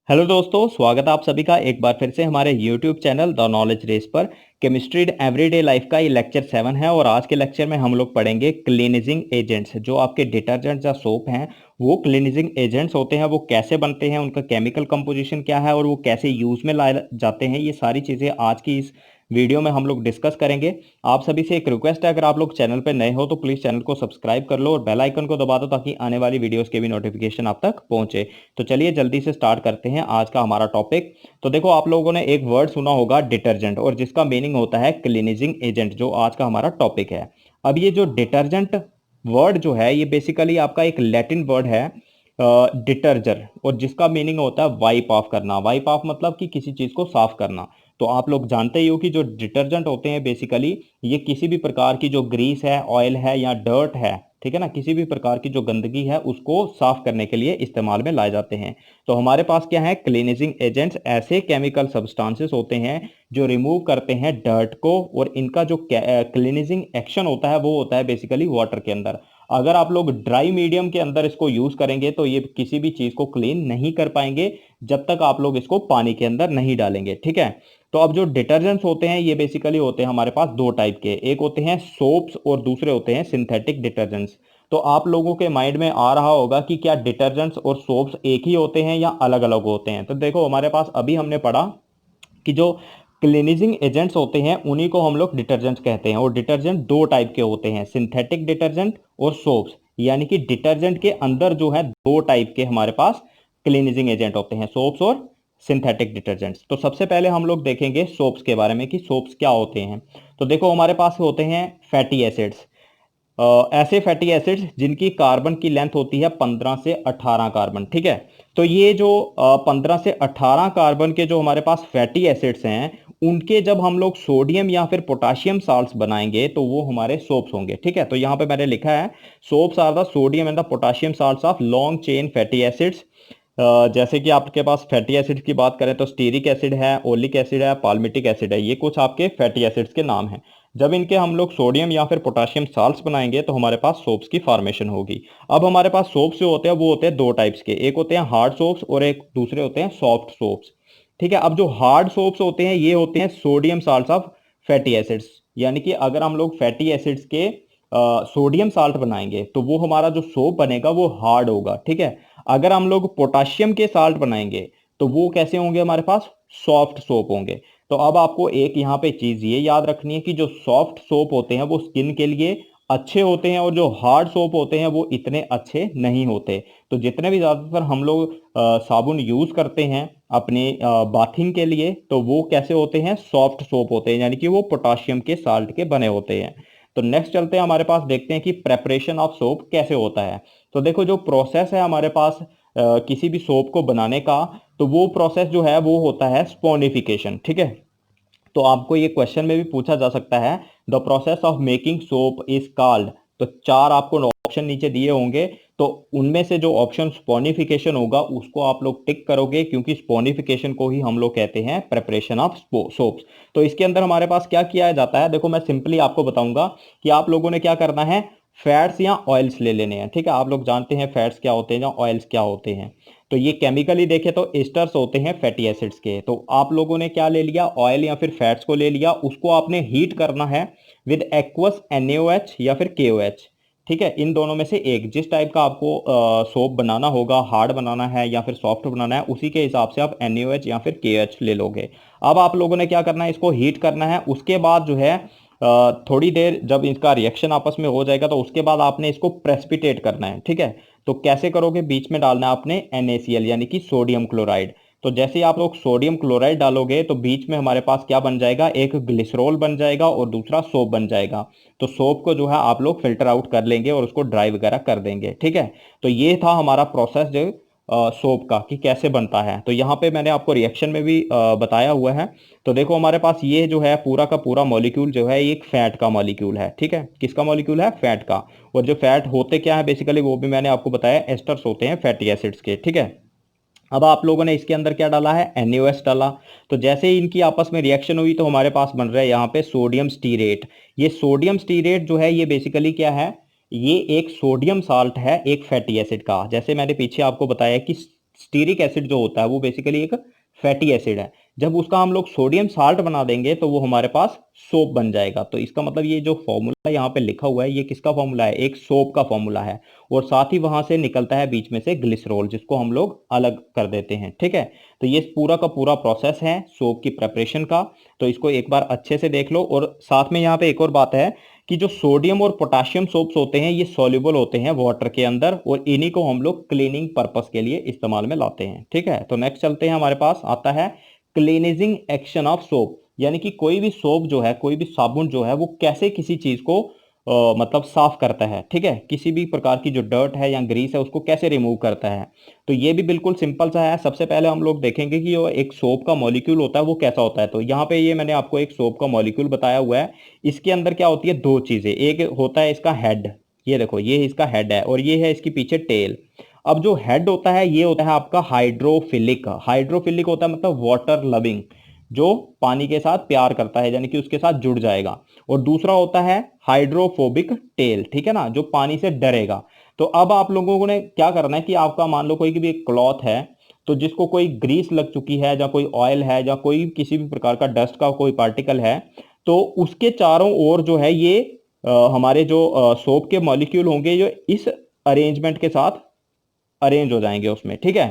Hello दोस्तों, स्वागत है आप सभी का एक बार फिर से हमारे YouTube channel the knowledge race पर। केमिस्ट्री एवरीडे लाइफ का ये लेक्चर 7 है और आज के लेक्चर में हम लोग पढ़ेंगे क्लीनिजिंग एजेंट्स। जो आपके डिटर्जेंट्स या सोप हैं वो क्लीनिजिंग एजेंट्स होते हैं, वो कैसे बनते हैं, उनका केमिकल कंपोजिशन क्या है और वो कैसे यूज में लाए जाते हैं। ये सारी चीज़ें आज की इस वीडियो में हम लोग डिस्कस करेंगे। आप सभी से एक रिक्वेस्ट है, अगर आप लोग चैनल पर नए हो तो प्लीज़ चैनल को सब्सक्राइब कर लो और बेल आइकन को दबा दो ताकि आने वाली वीडियोज़ के भी नोटिफिकेशन आप तक पहुँचे। तो चलिए जल्दी से स्टार्ट करते हैं आज का हमारा टॉपिक। तो देखो, आप लोगों ने एक वर्ड सुना होगा डिटर्जेंट, और जिसका मीनिंग होता है क्लीनिजिंग एजेंट, जो आज का हमारा टॉपिक है। अब ये जो डिटर्जेंट वर्ड जो है ये बेसिकली आपका एक लैटिन वर्ड है डिटर्जर, और जिसका मीनिंग होता है वाइप ऑफ करना। वाइप ऑफ मतलब कि किसी चीज को साफ करना। तो आप लोग जानते ही हो कि जो डिटर्जेंट होते हैं बेसिकली ये किसी भी प्रकार की जो ग्रीस है, ऑयल है या डर्ट है, ठीक है ना, किसी भी प्रकार की जो गंदगी है उसको साफ करने के लिए इस्तेमाल में लाए जाते हैं। तो हमारे पास क्या है, क्लीनिजिंग एजेंट्स ऐसे केमिकल सब्सटेंसेस होते हैं जो रिमूव करते हैं डर्ट को, और इनका जो क्लीनिजिंग एक्शन होता है वो होता है बेसिकली वाटर के अंदर। अगर आप लोग ड्राई मीडियम के अंदर इसको यूज करेंगे तो ये किसी भी चीज को क्लीन नहीं कर पाएंगे जब तक आप लोग इसको पानी के अंदर नहीं डालेंगे, ठीक है। तो अब जो डिटर्जेंट्स होते हैं ये बेसिकली होते हैं हमारे पास दो टाइप के, एक होते हैं सोप्स और दूसरे होते हैं सिंथेटिक डिटर्जेंट्स। तो आप लोगों के माइंड में आ रहा होगा कि क्या डिटर्जेंट्स और सोप्स एक ही होते हैं या अलग अलग होते हैं। तो देखो, हमारे पास अभी हमने पढ़ा कि जो क्लीनिजिंग एजेंट्स होते हैं उन्हीं को हम लोग डिटर्जेंट्स कहते हैं, और डिटर्जेंट दो टाइप के होते हैं, सिंथेटिक डिटर्जेंट और सोप्स। यानी कि डिटर्जेंट के अंदर जो है दो टाइप के हमारे पास क्लीनिजिंग एजेंट होते हैं, सोप्स और सिंथेटिक डिटर्जेंट्स। तो सबसे पहले हम लोग देखेंगे सोप्स के बारे में कि सोप्स क्या होते हैं। तो देखो, हमारे पास होते हैं फैटी एसिड्स। ऐसे फैटी एसिड्स जिनकी कार्बन की लेंथ होती है 15 से 18 कार्बन, ठीक है। तो ये जो 15 से 18 कार्बन के जो हमारे पास फैटी एसिड्स हैं उनके जब हम लोग सोडियम या फिर पोटाशियम साल्ट्स बनाएंगे तो वो हमारे सोप्स होंगे, ठीक है। तो यहाँ पे मैंने लिखा है soaps are the sodium and the potassium salts of long chain fatty acids. जैसे कि आपके पास फैटी एसिड की बात करें तो स्टीरिक एसिड है, ओलिक एसिड है, पाल्मिटिक एसिड है, ये कुछ आपके फैटी एसिड्स के नाम हैं। जब इनके हम लोग सोडियम या फिर पोटाशियम साल्ट्स बनाएंगे तो हमारे पास सोप्स की फॉर्मेशन होगी। अब हमारे पास सोप्स जो होते हैं वो होते हैं दो टाइप्स के, एक होते हैं हार्ड सोप्स और एक दूसरे होते हैं सॉफ्ट सोप्स, ठीक है। अब जो हार्ड सोप्स होते हैं ये होते हैं sodium salts of fatty acids. यानी कि अगर हम लोग फैटी एसिड्स के सोडियम साल्ट बनाएंगे तो वो हमारा जो सोप बनेगा वो हार्ड होगा, ठीक है। अगर हम लोग पोटाशियम के साल्ट बनाएंगे तो वो कैसे होंगे, हमारे पास सॉफ्ट सोप होंगे। तो अब आपको एक यहाँ पे चीज ये याद रखनी है कि जो सॉफ्ट सोप होते हैं वो स्किन के लिए अच्छे होते हैं और जो हार्ड सोप होते हैं वो इतने अच्छे नहीं होते। तो जितने भी ज्यादातर हम लोग साबुन यूज करते हैं अपने बाथिंग के लिए तो वो कैसे होते हैं, सॉफ्ट सोप होते हैं, यानी कि वो पोटाशियम के साल्ट के बने होते हैं। तो नेक्स्ट चलते हैं, हमारे पास देखते हैं कि प्रेपरेशन ऑफ सोप कैसे होता है। तो देखो, जो प्रोसेस है हमारे पास किसी भी सोप को बनाने का, तो वो प्रोसेस जो है वो होता है स्पोनिफिकेशन, ठीक है। तो आपको ये क्वेश्चन में भी पूछा जा सकता है, the process of making soap is called. तो चार आपको ऑप्शन नीचे दिए होंगे, तो उनमें से जो ऑप्शन स्पोनिफिकेशन होगा उसको आप लोग टिक करोगे, क्योंकि स्पोनिफिकेशन को ही हम लोग कहते हैं प्रेपरेशन ऑफ सोप्स। तो इसके अंदर हमारे पास क्या किया जाता है, देखो मैं सिंपली आपको बताऊंगा कि आप लोगों ने क्या करना है, फैट्स या ऑयल्स ले लेने हैं, ठीक है। आप लोग जानते हैं फैट्स क्या होते हैं या ऑयल्स क्या होते हैं। तो ये केमिकली देखें तो एस्टर्स होते हैं फैटी एसिड्स के। तो आप लोगों ने क्या ले लिया, ऑयल या फिर फैट्स को ले लिया, उसको आपने हीट करना है विद एक्वस NaOH या फिर KOH, ठीक है। इन दोनों में से एक, जिस टाइप का आपको सोप बनाना होगा, हार्ड बनाना है या फिर सॉफ्ट बनाना है, उसी के हिसाब से आप NaOH या फिर KOH ले लोगे। अब आप लोगों ने क्या करना है, इसको हीट करना है। उसके बाद जो है थोड़ी देर जब इसका रिएक्शन आपस में हो जाएगा तो उसके बाद आपने इसको प्रेसिपिटेट करना है, ठीक है। तो कैसे करोगे, बीच में डालना है आपने NaCl यानी कि सोडियम क्लोराइड। तो जैसे ही आप लोग सोडियम क्लोराइड डालोगे तो बीच में हमारे पास क्या बन जाएगा, एक ग्लिसरॉल बन जाएगा और दूसरा सोप बन जाएगा। तो सोप को जो है आप लोग फिल्टर आउट कर लेंगे और उसको ड्राई वगैरह कर देंगे, ठीक है। तो ये था हमारा प्रोसेस जो सोप का कि कैसे बनता है। तो यहाँ पे मैंने आपको रिएक्शन में भी बताया हुआ है। तो देखो, हमारे पास ये जो है पूरा का पूरा मॉलिक्यूल जो है एक फैट का मॉलिक्यूल है, ठीक है। किसका मॉलिक्यूल है, फैट का। और जो फैट होते क्या है बेसिकली वो भी मैंने आपको बताया, एस्टर्स होते हैं फैटी एसिड्स के, ठीक है। अब आप लोगों ने इसके अंदर क्या डाला है, NaOH डाला। तो जैसे ही इनकी आपस में रिएक्शन हुई तो हमारे पास बन रहा है यहाँ पे सोडियम स्टीरेट। ये सोडियम स्टीरेट जो है ये बेसिकली क्या है, ये एक सोडियम साल्ट है एक फैटी एसिड का। जैसे मैंने पीछे आपको बताया कि स्टीरिक एसिड जो होता है वो बेसिकली एक फैटी एसिड है। जब उसका हम लोग सोडियम साल्ट बना देंगे तो वो हमारे पास सोप बन जाएगा। तो इसका मतलब ये जो फॉर्मूला यहाँ पे लिखा हुआ है ये किसका फॉर्मूला है, एक सोप का फॉर्मूला है। और साथ ही वहां से निकलता है बीच में से ग्लिसरॉल, जिसको हम लोग अलग कर देते हैं। ठीक है, तो ये पूरा का पूरा प्रोसेस है सोप की प्रेपरेशन का। तो इसको एक बार अच्छे से देख लो। और साथ में यहाँ पे एक और बात है कि जो सोडियम और पोटाशियम सोप्स होते हैं ये सॉल्युबल होते हैं वाटर के अंदर, और इन्हीं को हम लोग क्लीनिंग पर्पस के लिए इस्तेमाल में लाते हैं। ठीक है, तो नेक्स्ट चलते हैं, हमारे पास आता है क्लीनिजिंग एक्शन ऑफ सोप। यानी कि कोई भी सोप जो है, कोई भी साबुन जो है, वो कैसे किसी चीज को मतलब साफ करता है। ठीक है, किसी भी प्रकार की जो डर्ट है या ग्रीस है उसको कैसे रिमूव करता है। तो ये भी बिल्कुल सिंपल सा है। सबसे पहले हम लोग देखेंगे कि जो एक सोप का मॉलिक्यूल होता है वो कैसा होता है। तो यहाँ पे ये मैंने आपको एक सोप का मॉलिक्यूल बताया हुआ है। इसके अंदर क्या होती है, दो चीजें। एक होता है इसका हेड, ये देखो ये इसका हेड है, और ये है इसकी पीछे टेल। अब जो हेड होता है ये होता है आपका हाइड्रोफिलिक। हाइड्रोफिलिक होता है मतलब वाटर लविंग, जो पानी के साथ प्यार करता है, यानी कि उसके साथ जुड़ जाएगा। और दूसरा होता है हाइड्रोफोबिक टेल, ठीक है ना, जो पानी से डरेगा। तो अब आप लोगों ने क्या करना है कि आपका मान लो कोई भी एक क्लॉथ है, तो जिसको कोई ग्रीस लग चुकी है या कोई ऑयल है या कोई किसी भी प्रकार का डस्ट का कोई पार्टिकल है, तो उसके चारों ओर जो है ये हमारे जो सोप के मॉलिक्यूल होंगे जो इस अरेंजमेंट के साथ अरेंज हो जाएंगे उसमें। ठीक है,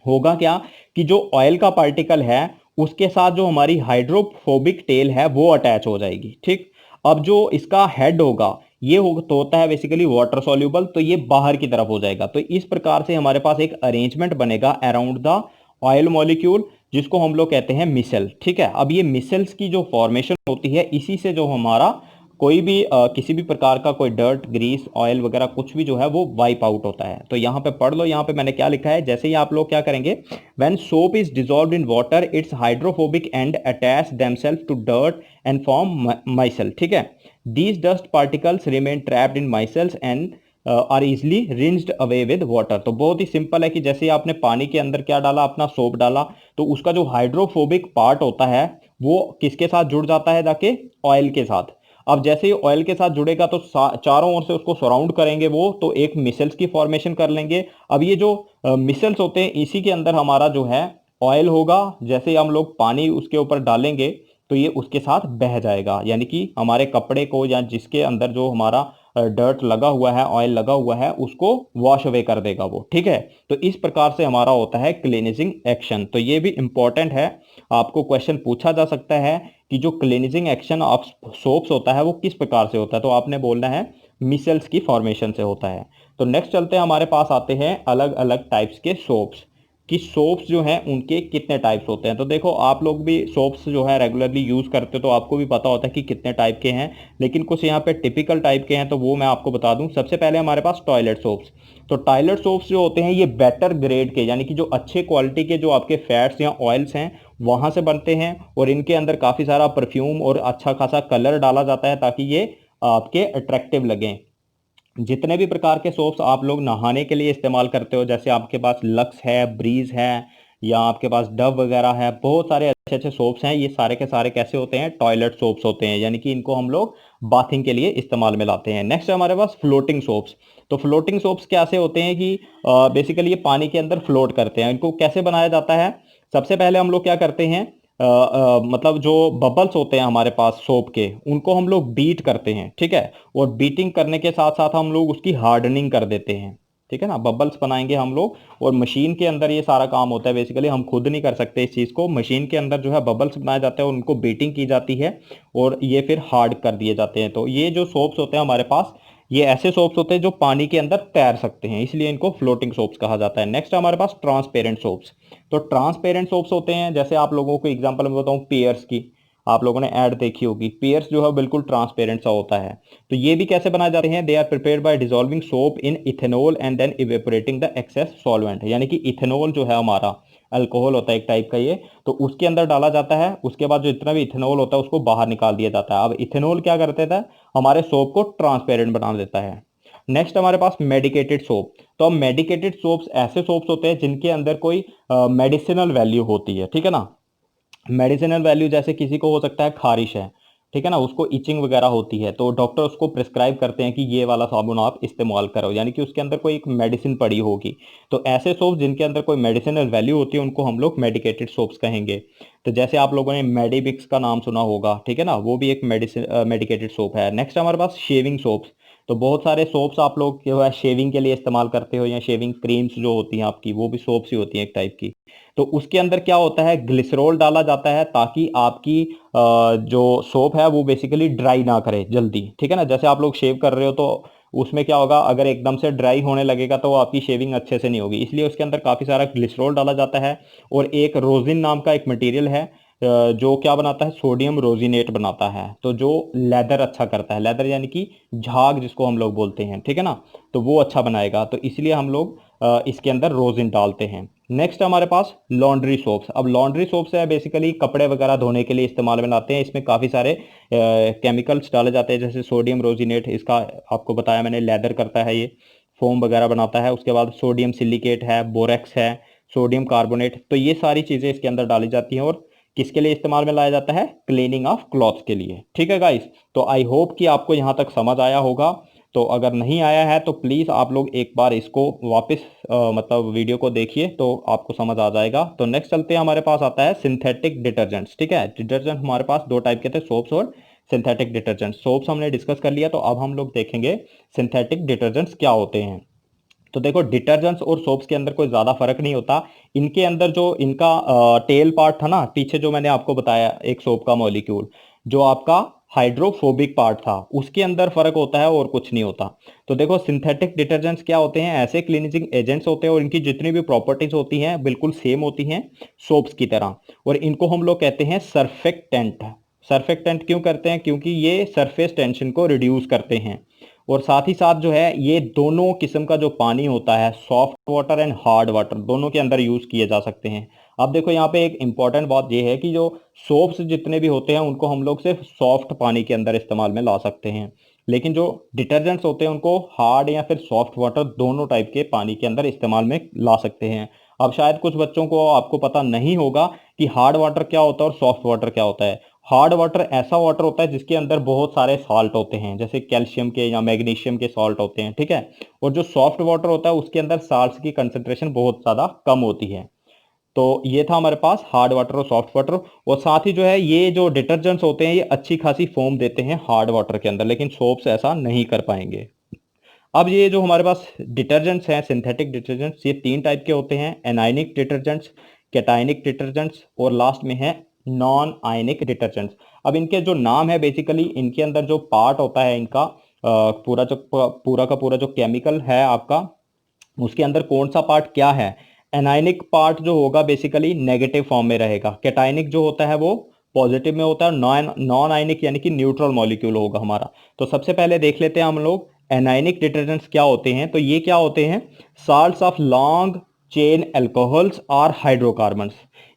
होगा क्या कि जो ऑयल का पार्टिकल है उसके साथ जो हमारी हाइड्रोफोबिक टेल है वो अटैच हो जाएगी। ठीक, अब जो इसका हेड होगा ये तो होता है बेसिकली वाटर सॉल्युबल, तो ये बाहर की तरफ हो जाएगा। तो इस प्रकार से हमारे पास एक अरेंजमेंट बनेगा अराउंड द ऑयल मॉलिक्यूल, जिसको हम लोग कहते हैं मिसल। ठीक है, अब ये मिसल्स की जो फॉर्मेशन होती है इसी से जो हमारा कोई भी किसी भी प्रकार का कोई डर्ट ग्रीस ऑयल वगैरह कुछ भी जो है वो वाइप आउट होता है। तो यहाँ पे पढ़ लो, यहाँ पे मैंने क्या लिखा है। जैसे ही आप लोग क्या करेंगे, when soap is dissolved in water it's hydrophobic and attach themselves to dirt and form micelle. ठीक है, these dust particles remain trapped in micelles and are easily rinsed away with water. तो बहुत ही सिंपल है कि जैसे ही आपने पानी के अंदर क्या डाला, अपना सोप डाला, तो उसका जो हाइड्रोफोबिक पार्ट होता है वो किसके साथ जुड़ जाता है, जाके ऑयल के साथ। अब जैसे ही ऑयल के साथ जुड़ेगा तो चारों ओर से उसको सराउंड करेंगे वो, तो एक मिसल्स की फॉर्मेशन कर लेंगे। अब ये जो मिसल्स होते हैं इसी के अंदर हमारा जो है ऑयल होगा। जैसे ही हम लोग पानी उसके ऊपर डालेंगे तो ये उसके साथ बह जाएगा, यानी कि हमारे कपड़े को या जिसके अंदर जो हमारा डर्ट लगा हुआ है, ऑयल लगा हुआ है, उसको वॉश अवे कर देगा वो। ठीक है, तो इस प्रकार से हमारा होता है क्लीनिजिंग एक्शन। तो ये भी इंपॉर्टेंट है, आपको क्वेश्चन पूछा जा सकता है कि जो क्लीनिजिंग एक्शन ऑफ सोप्स होता है वो किस प्रकार से होता है। तो आपने बोलना है मिसल्स की फॉर्मेशन से होता है। तो नेक्स्ट चलते हैं, हमारे पास आते हैं अलग अलग टाइप्स के सोप्स, कि सोप्स जो हैं उनके कितने टाइप्स होते हैं। तो देखो आप लोग भी सोप्स जो है रेगुलरली यूज़ करते हो तो आपको भी पता होता है कि कितने टाइप के हैं, लेकिन कुछ यहाँ पे टिपिकल टाइप के हैं तो वो मैं आपको बता दूं। सबसे पहले हमारे पास टॉयलेट सोप्स। तो टॉयलेट सोप्स जो होते हैं ये बेटर ग्रेड के, यानी कि जो अच्छे क्वालिटी के जो आपके फैट्स या ऑयल्स हैं वहाँ से बनते हैं, और इनके अंदर काफ़ी सारा परफ्यूम और अच्छा खासा कलर डाला जाता है ताकि ये आपके अट्रैक्टिव लगें। जितने भी प्रकार के सोप्स आप लोग नहाने के लिए इस्तेमाल करते हो, जैसे आपके पास लक्स है, ब्रीज है, या आपके पास डव वगैरह है, बहुत सारे अच्छे अच्छे सोप्स हैं, ये सारे के सारे कैसे होते हैं, टॉयलेट सोप्स होते हैं, यानी कि इनको हम लोग बाथिंग के लिए इस्तेमाल में लाते हैं। नेक्स्ट हमारे पास फ्लोटिंग सोप्स। तो फ्लोटिंग सोप्स कैसे होते हैं कि बेसिकली ये पानी के अंदर फ्लोट करते हैं। इनको कैसे बनाया जाता है, सबसे पहले हम लोग क्या करते हैं, मतलब जो बबल्स होते हैं हमारे पास सोप के, उनको हम लोग बीट करते हैं। ठीक है, और बीटिंग करने के साथ साथ हम लोग उसकी हार्डनिंग कर देते हैं। ठीक है ना, बबल्स बनाएंगे हम लोग, और मशीन के अंदर ये सारा काम होता है। बेसिकली हम खुद नहीं कर सकते इस चीज़ को, मशीन के अंदर जो है बबल्स बनाए जाते हैं और उनको बीटिंग की जाती है और ये फिर हार्ड कर दिए जाते हैं। तो ये जो सोप्स होते हैं हमारे पास, ये ऐसे सोप्स होते हैं जो पानी के अंदर तैर सकते हैं, इसलिए इनको फ्लोटिंग सोप्स कहा जाता है। नेक्स्ट हमारे पास ट्रांसपेरेंट सोप्स। तो ट्रांसपेरेंट सोप्स होते हैं, जैसे आप लोगों को एग्जांपल मैं बताऊं पियर्स की, आप लोगों ने ऐड देखी होगी, पियर्स जो है बिल्कुल ट्रांसपेरेंट सा होता है। तो ये भी कैसे बनाए जाते हैं, they are prepared by dissolving soap in ethanol and then evaporating the excess solvent. यानी कि इथेनॉल जो है हमारा अल्कोहल होता है एक टाइप का, ये तो उसके अंदर डाला जाता है, उसके बाद जो इतना भी इथेनॉल होता है उसको बाहर निकाल दिया जाता है। अब इथेनॉल क्या करते थे, हमारे सोप को ट्रांसपेरेंट बना देता है। नेक्स्ट हमारे पास मेडिकेटेड सोप। तो अब मेडिकेटेड सोप्स ऐसे सोप्स होते हैं जिनके अंदर कोई मेडिसिनल वैल्यू होती है। ठीक है ना, मेडिसिनल वैल्यू जैसे किसी को हो सकता है खारिश है, ठीक है ना, उसको इचिंग वगैरह होती है तो डॉक्टर उसको प्रिस्क्राइब करते हैं कि ये वाला साबुन आप इस्तेमाल करो, यानी कि उसके अंदर कोई एक मेडिसिन पड़ी होगी। तो ऐसे सोप जिनके अंदर कोई मेडिसिनल वैल्यू होती है उनको हम लोग मेडिकेटेड सोप्स कहेंगे। तो जैसे आप लोगों ने मेडिविक्स का नाम सुना होगा, ठीक है ना, वो भी एक मेडिसिन मेडिकेटेड सोप है। नेक्स्ट हमारे पास शेविंग सोप्स। तो बहुत सारे सोप्स आप लोग जो है शेविंग के लिए इस्तेमाल करते हो, या शेविंग क्रीम्स जो होती हैं आपकी, वो भी सोप्स ही होती हैं एक टाइप की। तो उसके अंदर क्या होता है, ग्लिसरॉल डाला जाता है ताकि आपकी जो सोप है वो बेसिकली ड्राई ना करे जल्दी, ठीक है ना। जैसे आप लोग शेव कर रहे हो तो उसमें क्या होगा, अगर एकदम से ड्राई होने लगेगा तो आपकी शेविंग अच्छे से नहीं होगी, इसलिए उसके अंदर काफ़ी सारा ग्लिसरॉल डाला जाता है। और एक रोजिन नाम का एक मटेरियल है जो क्या बनाता है, सोडियम रोजिनेट बनाता है, तो जो लेदर अच्छा करता है, लेदर यानी कि झाग जिसको हम लोग बोलते हैं, ठीक है ना, तो वो अच्छा बनाएगा, तो इसलिए हम लोग इसके अंदर रोजिन डालते हैं। नेक्स्ट हमारे पास लॉन्ड्री सोप्स। अब लॉन्ड्री सोप्स है बेसिकली कपड़े वगैरह धोने के लिए इस्तेमाल में लाते हैं। इसमें काफ़ी सारे केमिकल्स डाले जाते हैं, जैसे सोडियम रोजिनेट, इसका आपको बताया मैंने, लेदर करता है, ये फोम वगैरह बनाता है। उसके बाद सोडियम सिलिकेट है, बोरेक्स है, सोडियम कार्बोनेट, तो ये सारी चीज़ें इसके अंदर डाली जाती हैं। और किसके लिए इस्तेमाल में लाया जाता है, क्लीनिंग ऑफ क्लॉथ्स के लिए, ठीक है गाइस। तो आई होप कि आपको यहाँ तक समझ आया होगा। तो अगर नहीं आया है तो प्लीज़ आप लोग एक बार इसको वापस मतलब वीडियो को देखिए तो आपको समझ आ जाएगा। तो नेक्स्ट चलते हैं, हमारे पास आता है सिंथेटिक डिटर्जेंट्स, ठीक है। डिटर्जेंट हमारे पास दो टाइप के थे, सोप्स और सिंथेटिक डिटर्जेंट। सोप्स हमने डिस्कस कर लिया, तो अब हम लोग देखेंगे सिंथेटिक डिटर्जेंट्स क्या होते हैं। तो देखो, डिटर्जेंट्स और सोप्स के अंदर कोई ज़्यादा फर्क नहीं होता। इनके अंदर जो इनका टेल पार्ट था ना पीछे, जो मैंने आपको बताया एक सोप का मॉलिक्यूल, जो आपका हाइड्रोफोबिक पार्ट था, उसके अंदर फर्क होता है और कुछ नहीं होता। तो देखो, सिंथेटिक डिटर्जेंट्स क्या होते हैं, ऐसे क्लीनिजिंग एजेंट्स होते हैं और इनकी जितनी भी प्रॉपर्टीज होती हैं बिल्कुल सेम होती हैं सोप्स की तरह। और इनको हम लोग कहते हैं सरफेक्टेंट। सरफेक्टेंट क्यों करते हैं, क्योंकि ये सरफेस टेंशन को रिड्यूस करते हैं। और साथ ही साथ जो है, ये दोनों किस्म का जो पानी होता है, soft water and hard water, दोनों के अंदर यूज किए जा सकते हैं। अब देखो, यहाँ पे एक इंपॉर्टेंट बात ये है कि जो सोप्स जितने भी होते हैं उनको हम लोग सिर्फ सॉफ्ट पानी के अंदर इस्तेमाल में ला सकते हैं, लेकिन जो डिटर्जेंट्स होते हैं उनको हार्ड या फिर सॉफ्ट वाटर दोनों टाइप के पानी के अंदर इस्तेमाल में ला सकते हैं। अब शायद कुछ बच्चों को आपको पता नहीं होगा कि हार्ड वाटर क्या होता है और सॉफ्ट वाटर क्या होता है। हार्ड वाटर ऐसा वाटर होता है जिसके अंदर बहुत सारे साल्ट होते हैं, जैसे कैल्शियम के या मैग्नीशियम के साल्ट होते हैं, ठीक है। और जो सॉफ्ट वाटर होता है उसके अंदर साल्ट्स की कंसंट्रेशन बहुत ज़्यादा कम होती है। तो ये था हमारे पास हार्ड वाटर और सॉफ्ट वाटर। और साथ ही जो है, ये जो डिटर्जेंट्स होते हैं ये अच्छी खासी फोम देते हैं हार्ड वाटर के अंदर, लेकिन सोप्स ऐसा नहीं कर पाएंगे। अब ये जो हमारे पास डिटर्जेंट्स हैं, सिंथेटिक डिटर्जेंट्स, ये तीन टाइप के होते हैं, एनायनिक डिटर्जेंट्स, कैटायनिक डिटर्जेंट्स और लास्ट में है नॉन आयनिक डिटर्जेंट्स। अब इनके जो नाम है, बेसिकली इनके अंदर जो पार्ट होता है इनका पूरा का पूरा जो केमिकल है आपका, उसके अंदर कौन सा पार्ट क्या है। एनायनिक पार्ट जो होगा बेसिकली नेगेटिव फॉर्म में रहेगा, कैटायनिक जो होता है वो पॉजिटिव में होता है, नॉन नॉन आयनिक यानी कि न्यूट्रल मॉलिक्यूल होगा हमारा। तो सबसे पहले देख लेते हैं हम लोग एनायनिक डिटर्जेंट्स क्या होते हैं। तो ये क्या होते हैं, salts of long chain alcohols और हाइड्रोकार्बन्स।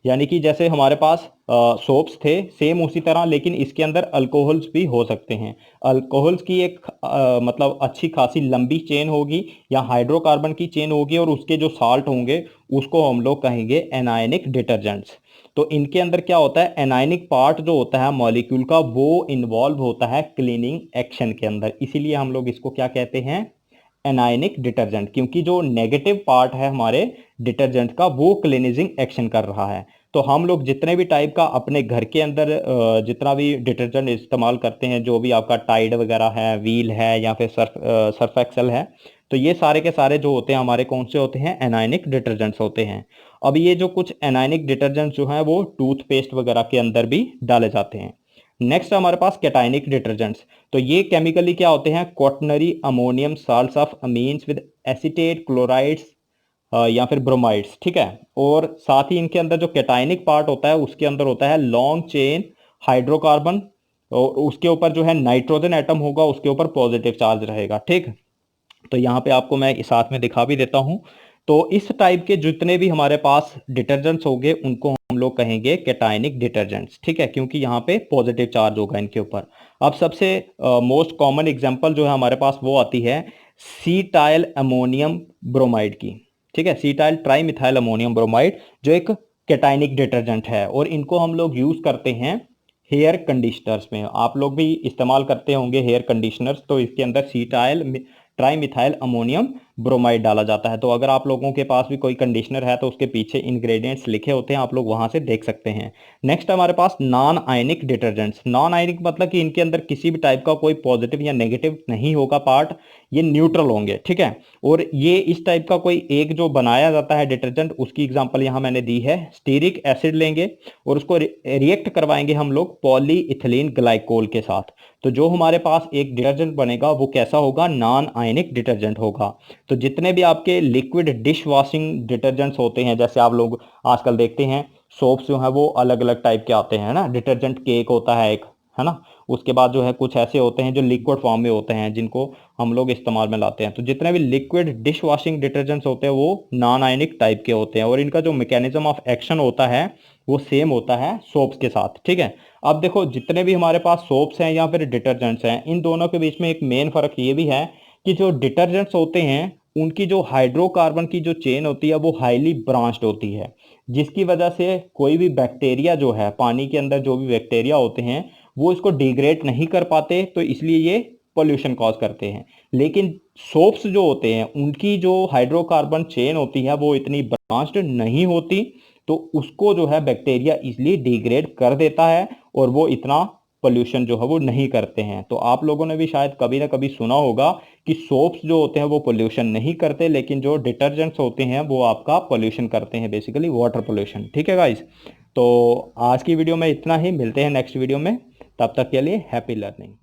यानी कि जैसे हमारे पास सोप्स थे सेम उसी तरह, लेकिन इसके अंदर अल्कोहल्स भी हो सकते हैं। अल्कोहल्स की एक मतलब अच्छी खासी लंबी चेन होगी या हाइड्रोकार्बन की चेन होगी, और उसके जो साल्ट होंगे उसको हम लोग कहेंगे एनायनिक डिटर्जेंट्स। तो इनके अंदर क्या होता है, एनायनिक पार्ट जो होता है मॉलिक्यूल का वो इन्वॉल्व होता है क्लीनिंग एक्शन के अंदर, इसीलिए हम लोग इसको क्या कहते हैं, एनायनिक डिटर्जेंट, क्योंकि जो नेगेटिव पार्ट है हमारे डिटर्जेंट का वो क्लीनिजिंग एक्शन कर रहा है। तो हम लोग जितने भी टाइप का अपने घर के अंदर जितना भी डिटर्जेंट इस्तेमाल करते हैं, जो भी आपका टाइड वगैरह है, व्हील है या फिर सर्फ एक्सेल है, तो ये सारे के सारे जो होते हैं हमारे कौन से होते हैं, एनायनिक डिटर्जेंट्स होते हैं। अब ये जो कुछ एनायनिक डिटर्जेंट्स जो हैं वो टूथपेस्ट वगैरह के अंदर भी डाले जाते हैं। नेक्स्ट हमारे पास कैटायनिक डिटर्जेंट्स। तो ये केमिकली क्या होते हैं, quaternary ammonium salts of amines with acetate chlorides या फिर ब्रोमाइड्स, ठीक है। और साथ ही इनके अंदर जो कैटायनिक पार्ट होता है उसके अंदर होता है लॉन्ग चेन हाइड्रोकार्बन, और उसके ऊपर जो है नाइट्रोजन एटम होगा, उसके ऊपर पॉजिटिव चार्ज रहेगा, ठीक। तो यहाँ पे आपको मैं साथ में दिखा भी देता हूँ। तो इस टाइप के जितने भी हमारे पास डिटर्जेंट्स होंगे उनको हम लोग कहेंगे कैटायनिक डिटर्जेंट्स, ठीक है, क्योंकि यहाँ पे पॉजिटिव चार्ज होगा इनके ऊपर। अब सबसे मोस्ट कॉमन एग्जांपल जो है हमारे पास वो आती है सीटाइल अमोनियम ब्रोमाइड की, ठीक है, सीटाइल ट्राई मिथाइल अमोनियम ब्रोमाइड, जो एक कैटायनिक डिटर्जेंट है, और इनको हम लोग यूज करते हैं हेयर कंडीशनर्स में आप लोग भी इस्तेमाल करते होंगे हेयर कंडीशनर्स, तो इसके अंदर ट्राई मिथाइल अमोनियम ब्रोमाइड डाला जाता है। तो अगर आप लोगों के पास भी कोई कंडीशनर है तो उसके पीछे इंग्रेडिएंट्स लिखे होते हैं, आप लोग वहां से देख सकते हैं। नेक्स्ट हमारे पास non ionic detergents. Non ionic मतलब कि इनके अंदर किसी भी टाइप का कोई पॉजिटिव या नेगेटिव नहीं होगा पार्ट, ये न्यूट्रल होंगे, ठीक है। और ये इस टाइप का कोई एक जो बनाया जाता है डिटर्जेंट, उसकी एग्जांपल यहां मैंने दी है। स्टीरिक एसिड लेंगे और उसको रिएक्ट करवाएंगे हम लोग पॉलीइथिलीन ग्लाइकोल के साथ, तो जो हमारे पास एक डिटर्जेंट बनेगा वो कैसा होगा, नॉन आयनिक डिटर्जेंट होगा। तो जितने भी आपके लिक्विड डिश वॉशिंग डिटर्जेंट्स होते हैं, जैसे आप लोग आजकल देखते हैं सोप्स जो है वो अलग अलग टाइप के आते हैं ना, डिटर्जेंट केक होता है एक, है ना। उसके बाद जो है कुछ ऐसे होते हैं जो लिक्विड फॉर्म में होते हैं जिनको हम लोग इस्तेमाल में लाते हैं। तो जितने भी लिक्विड डिश वॉशिंग डिटर्जेंट्स होते हैं वो नॉन आयनिक टाइप के होते हैं, और इनका जो मैकेनिज्म ऑफ एक्शन होता है वो सेम होता है सोप्स के साथ, ठीक है। अब देखो जितने भी हमारे पास सोप्स हैं या फिर डिटर्जेंट्स हैं, इन दोनों के बीच में एक मेन फर्क ये भी है कि जो डिटर्जेंट्स होते हैं उनकी जो हाइड्रोकार्बन की जो चेन होती है वो हाईली ब्रांच्ड होती है, जिसकी वजह से कोई भी बैक्टीरिया जो है, पानी के अंदर जो भी बैक्टीरिया होते हैं वो इसको डिग्रेड नहीं कर पाते, तो इसलिए ये पोल्यूशन कॉज करते हैं। लेकिन सोप्स जो होते हैं उनकी जो हाइड्रोकार्बन चेन होती है वो इतनी ब्रांच्ड नहीं होती, तो उसको जो है बैक्टीरिया इजिली डिग्रेड कर देता है और वो इतना पोल्यूशन जो है वो नहीं करते हैं। तो आप लोगों ने भी शायद कभी ना कभी सुना होगा कि सोप्स जो होते हैं वो पोल्यूशन नहीं करते, लेकिन जो डिटर्जेंट्स होते हैं वो आपका पोल्यूशन करते हैं, बेसिकली वाटर पोल्यूशन, ठीक है गाइस। तो आज की वीडियो में इतना ही, मिलते हैं नेक्स्ट वीडियो में, तब तक के लिए हैप्पी लर्निंग।